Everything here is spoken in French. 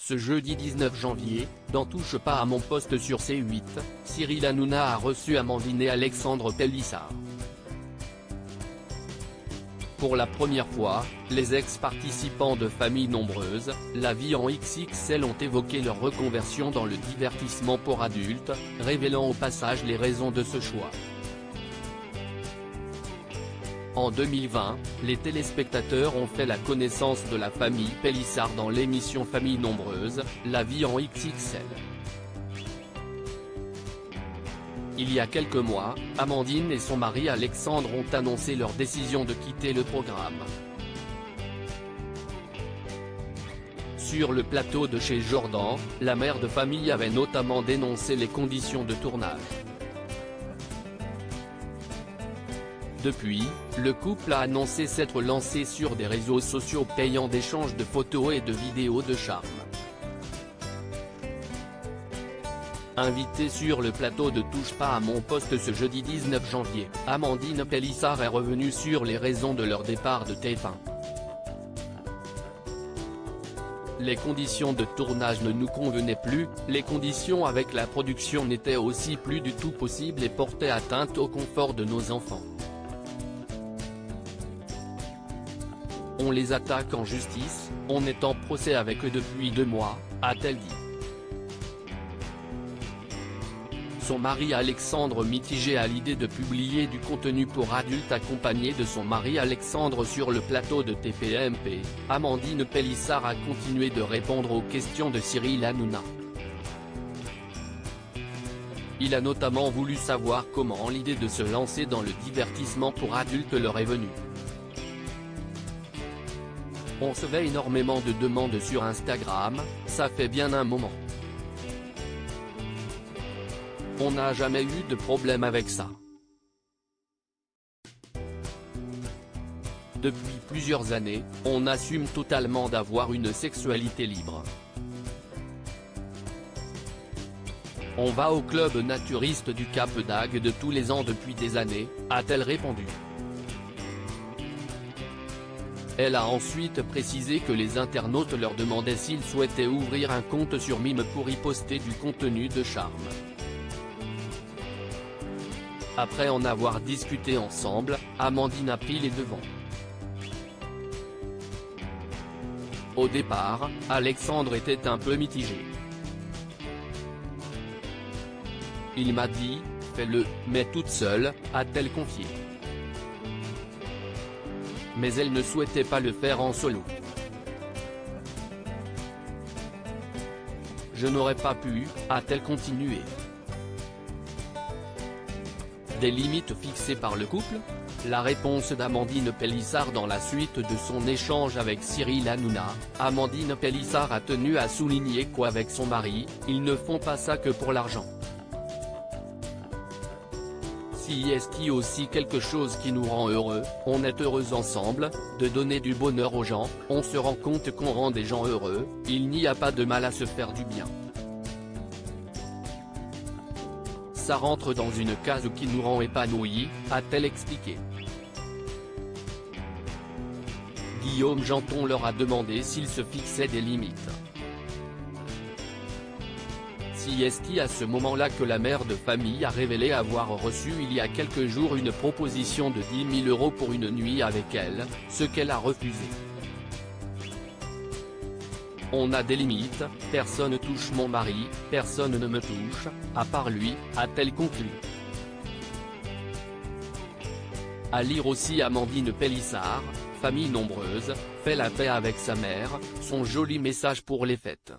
Ce jeudi 19 janvier, dans Touche pas à mon poste sur C8, Cyril Hanouna a reçu Amandine et Alexandre Pélissard. Pour la première fois, les ex-participants de Famille Nombreuse, la vie en XXL ont évoqué leur reconversion dans le divertissement pour adultes, révélant au passage les raisons de ce choix. En 2020, les téléspectateurs ont fait la connaissance de la famille Pélissard dans l'émission Famille Nombreuse, la vie en XXL. Il y a quelques mois, Amandine et son mari Alexandre ont annoncé leur décision de quitter le programme. Sur le plateau de chez Jordan, la mère de famille avait notamment dénoncé les conditions de tournage. Depuis, le couple a annoncé s'être lancé sur des réseaux sociaux payants d'échange de photos et de vidéos de charme. Invitée sur le plateau de Touche pas à mon poste ce jeudi 19 janvier, Amandine Pélissard est revenue sur les raisons de leur départ de TF1. Les conditions de tournage ne nous convenaient plus, les conditions avec la production n'étaient aussi plus du tout possibles et portaient atteinte au confort de nos enfants. On les attaque en justice, on est en procès avec eux depuis 2 mois, a-t-elle dit. Son mari Alexandre mitigé à l'idée de publier du contenu pour adultes accompagné de son mari Alexandre sur le plateau de TPMP, Amandine Pélissard a continué de répondre aux questions de Cyril Hanouna. Il a notamment voulu savoir comment l'idée de se lancer dans le divertissement pour adultes leur est venue. On recevait énormément de demandes sur Instagram, ça fait bien un moment. On n'a jamais eu de problème avec ça. Depuis plusieurs années, on assume totalement d'avoir une sexualité libre. On va au club naturiste du Cap d'Agde de tous les ans depuis des années, a-t-elle répondu. Elle a ensuite précisé que les internautes leur demandaient s'ils souhaitaient ouvrir un compte sur Mime pour y poster du contenu de charme. Après en avoir discuté ensemble, Amandine a pris les devants. Au départ, Alexandre était un peu mitigé. Il m'a dit, fais-le, mais toute seule, a-t-elle confié. Mais elle ne souhaitait pas le faire en solo. Je n'aurais pas pu, a-t-elle continué. Des limites fixées par le couple? La réponse d'Amandine Pélissard dans la suite de son échange avec Cyril Hanouna, Amandine Pélissard a tenu à souligner qu'avec son mari, ils ne font pas ça que pour l'argent. Si est aussi quelque chose qui nous rend heureux, on est heureux ensemble, de donner du bonheur aux gens, on se rend compte qu'on rend des gens heureux, il n'y a pas de mal à se faire du bien. Ça rentre dans une case qui nous rend épanouis, a-t-elle expliqué. Guillaume Janton leur a demandé s'ils se fixaient des limites. C'est à ce moment-là que la mère de famille a révélé avoir reçu il y a quelques jours une proposition de 10 000 € pour une nuit avec elle, ce qu'elle a refusé. On a des limites, personne ne touche mon mari, personne ne me touche, à part lui, a-t-elle conclu. À lire aussi Amandine Pélissard, Famille Nombreuse, fait la paix avec sa mère, son joli message pour les fêtes.